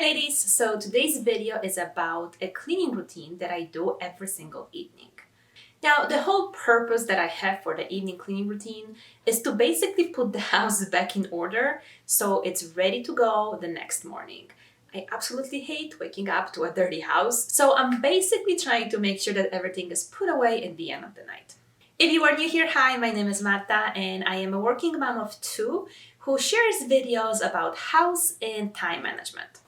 Hi ladies, so today's video is about a cleaning routine that I do every single evening. Now, the whole purpose that I have for the evening cleaning routine is to basically put the house back in order so it's ready to go the next morning. I absolutely hate waking up to a dirty house, so I'm basically trying to make sure that everything is put away at the end of the night. If you are new here, hi, my name is Marta and I am a working mom of two who shares videos about house and time management.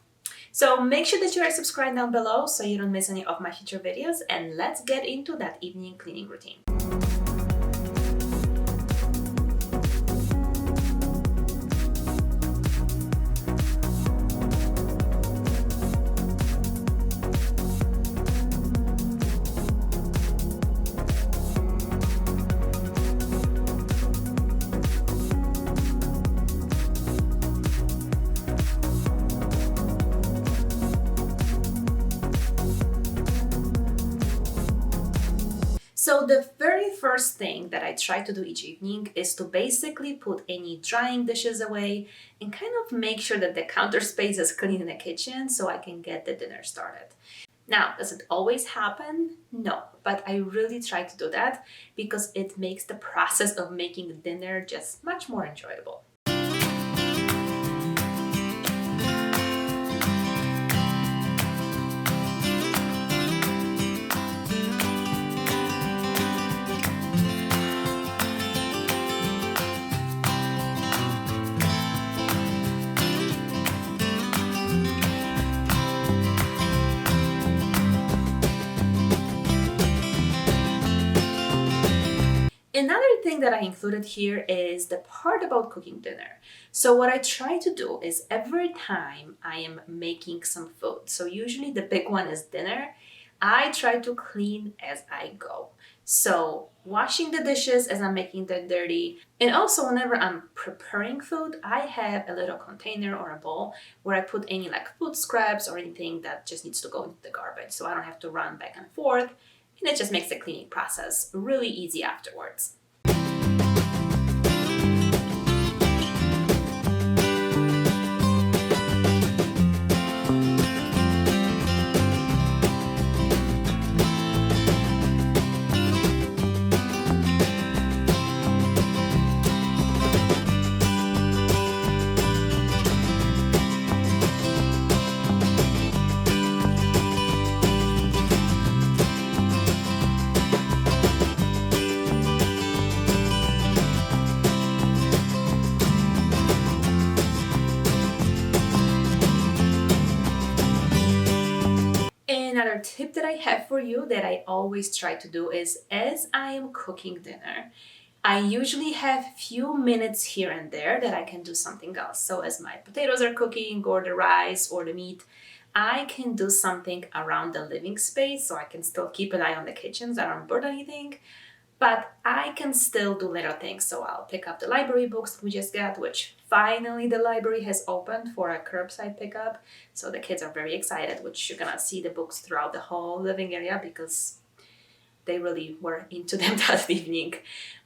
So make sure that you are subscribed down below so you don't miss any of my future videos, and let's get into that evening cleaning routine. So the very first thing that I try to do each evening is to basically put any drying dishes away and kind of make sure that the counter space is clean in the kitchen so I can get the dinner started. Now, does it always happen? No, but I really try to do that because it makes the process of making dinner just much more enjoyable. Another thing that I included here is the part about cooking dinner. So what I try to do is every time I am making some food, so usually the big one is dinner, I try to clean as I go. So washing the dishes as I'm making them dirty, and also whenever I'm preparing food, I have a little container or a bowl where I put any like food scraps or anything that just needs to go into the garbage, so I don't have to run back and forth. And it just makes the cleaning process really easy afterwards. Another tip that I have for you that I always try to do is as I am cooking dinner, I usually have few minutes here and there that I can do something else. So as my potatoes are cooking or the rice or the meat, I can do something around the living space so I can still keep an eye on the kitchen so I don't burn anything. But I can still do little things. So I'll pick up the library books we just got, which finally the library has opened for a curbside pickup. So the kids are very excited, which you're gonna see the books throughout the whole living area because they really were into them that evening.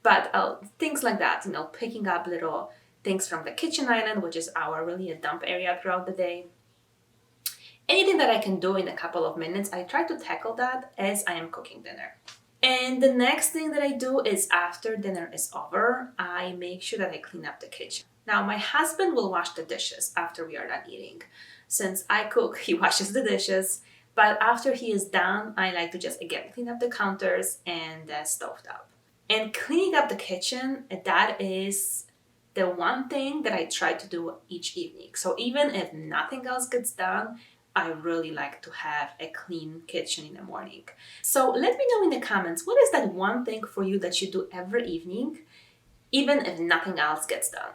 But things like that, picking up little things from the kitchen island, which is our really a dump area throughout the day. Anything that I can do in a couple of minutes, I try to tackle that as I am cooking dinner. And the next thing that I do is after dinner is over, I make sure that I clean up the kitchen. Now, my husband will wash the dishes after we are done eating. Since I cook, he washes the dishes. But after he is done, I like to just, again, clean up the counters and the stovetop. And cleaning up the kitchen, that is the one thing that I try to do each evening. So even if nothing else gets done, I really like to have a clean kitchen in the morning. So let me know in the comments, what is that one thing for you that you do every evening, even if nothing else gets done?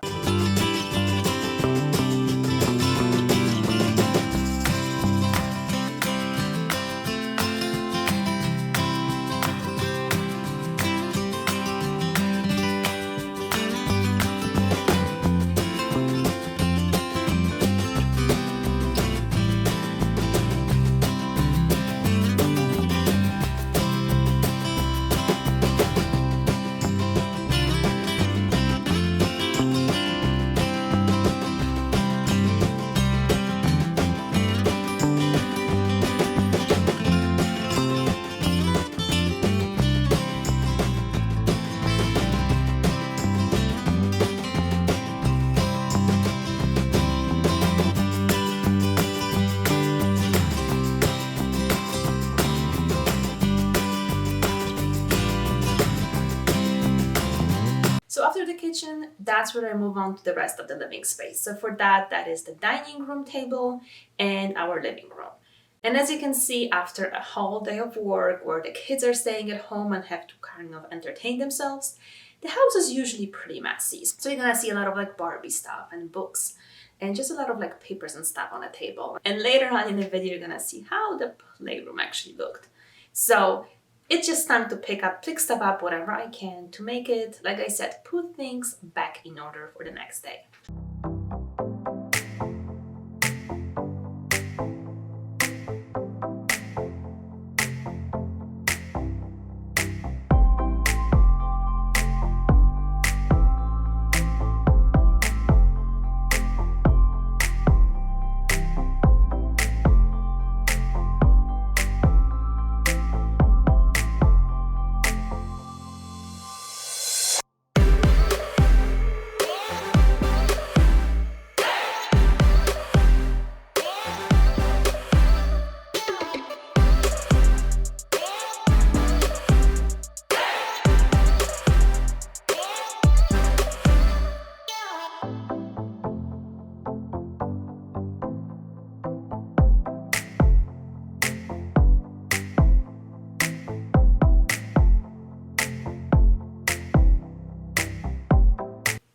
kitchen, that's where I move on to the rest of the living space. So for that, that is the dining room table and our living room. And as you can see, after a whole day of work where the kids are staying at home and have to kind of entertain themselves, the house is usually pretty messy. So you're gonna see a lot of like Barbie stuff and books and just a lot of like papers and stuff on the table. And later on in the video, you're gonna see how the playroom actually looked. So it's just time to pick stuff up whatever I can to make it, like I said, put things back in order for the next day.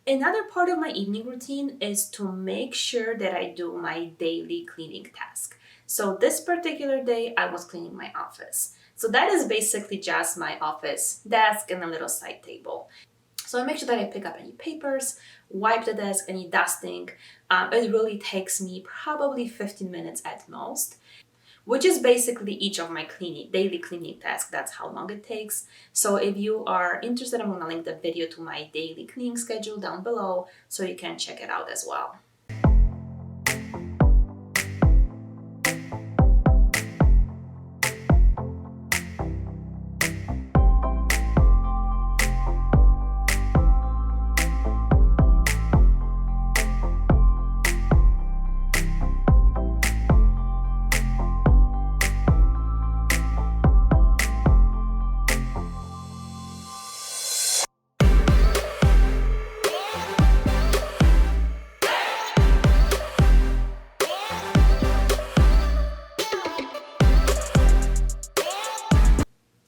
Another part of my evening routine is to make sure that I do my daily cleaning task. So this particular day, I was cleaning my office. So that is basically just my office desk and a little side table. So I make sure that I pick up any papers, wipe the desk, any dusting. It really takes me probably 15 minutes at most, which is basically each of my daily cleaning tasks. That's how long it takes. So if you are interested, I'm gonna link the video to my daily cleaning schedule down below so you can check it out as well.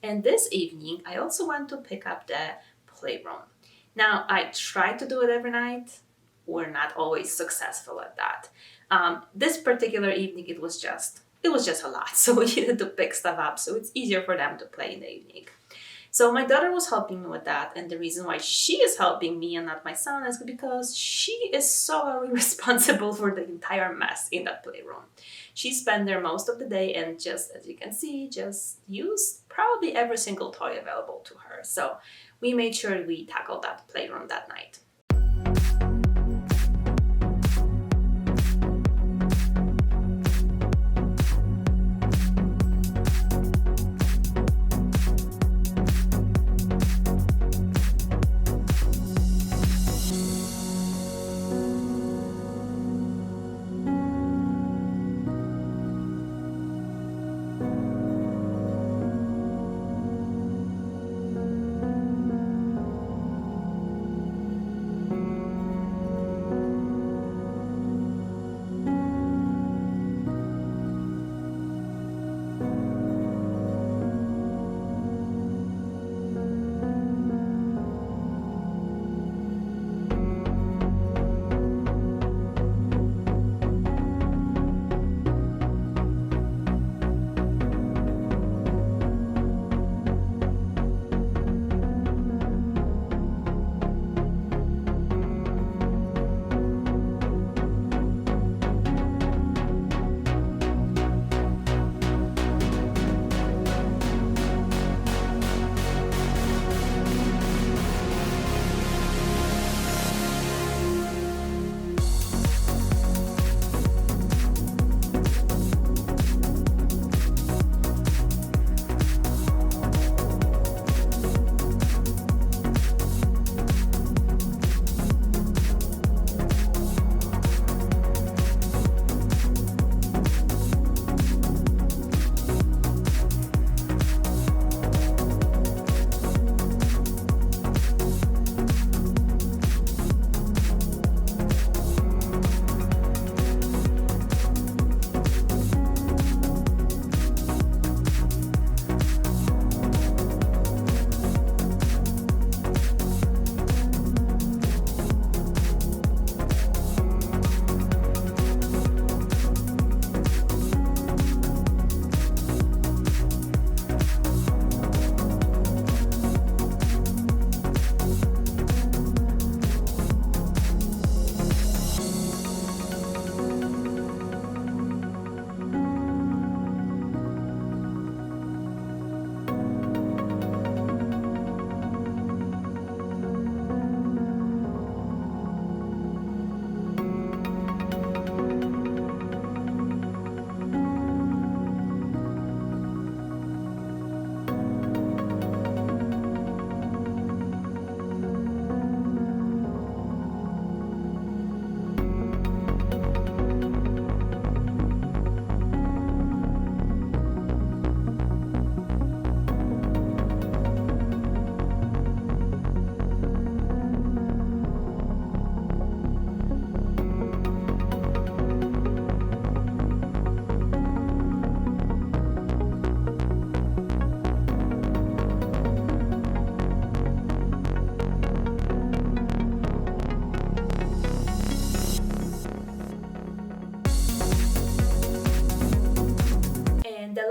And this evening, I also want to pick up the playroom. Now, I try to do it every night. We're not always successful at that. This particular evening, it was just a lot. So we needed to pick stuff up so it's easier for them to play in the evening. So my daughter was helping me with that, and the reason why she is helping me and not my son is because she is so responsible for the entire mess in that playroom. She spent there most of the day and just, as you can see, just used probably every single toy available to her. So we made sure we tackled that playroom that night.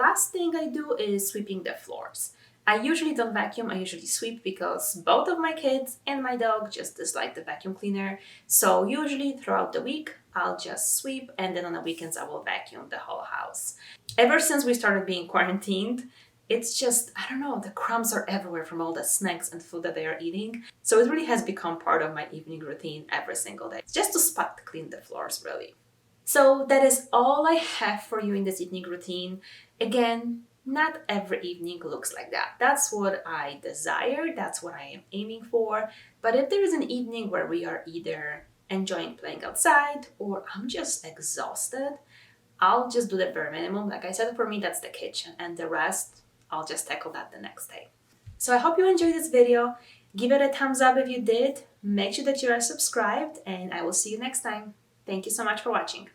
last thing I do is sweeping the floors. I usually don't vacuum, I usually sweep because both of my kids and my dog just dislike the vacuum cleaner. So usually throughout the week, I'll just sweep, and then on the weekends I will vacuum the whole house. Ever since we started being quarantined, it's just, I don't know, the crumbs are everywhere from all the snacks and food that they are eating. So it really has become part of my evening routine every single day. Just to spot clean the floors, really. So that is all I have for you in this evening routine. Again, not every evening looks like that. That's what I desire, that's what I am aiming for. But if there is an evening where we are either enjoying playing outside or I'm just exhausted, I'll just do the bare minimum. Like I said, for me, that's the kitchen, and the rest, I'll just tackle that the next day. So I hope you enjoyed this video. Give it a thumbs up if you did. Make sure that you are subscribed, and I will see you next time. Thank you so much for watching.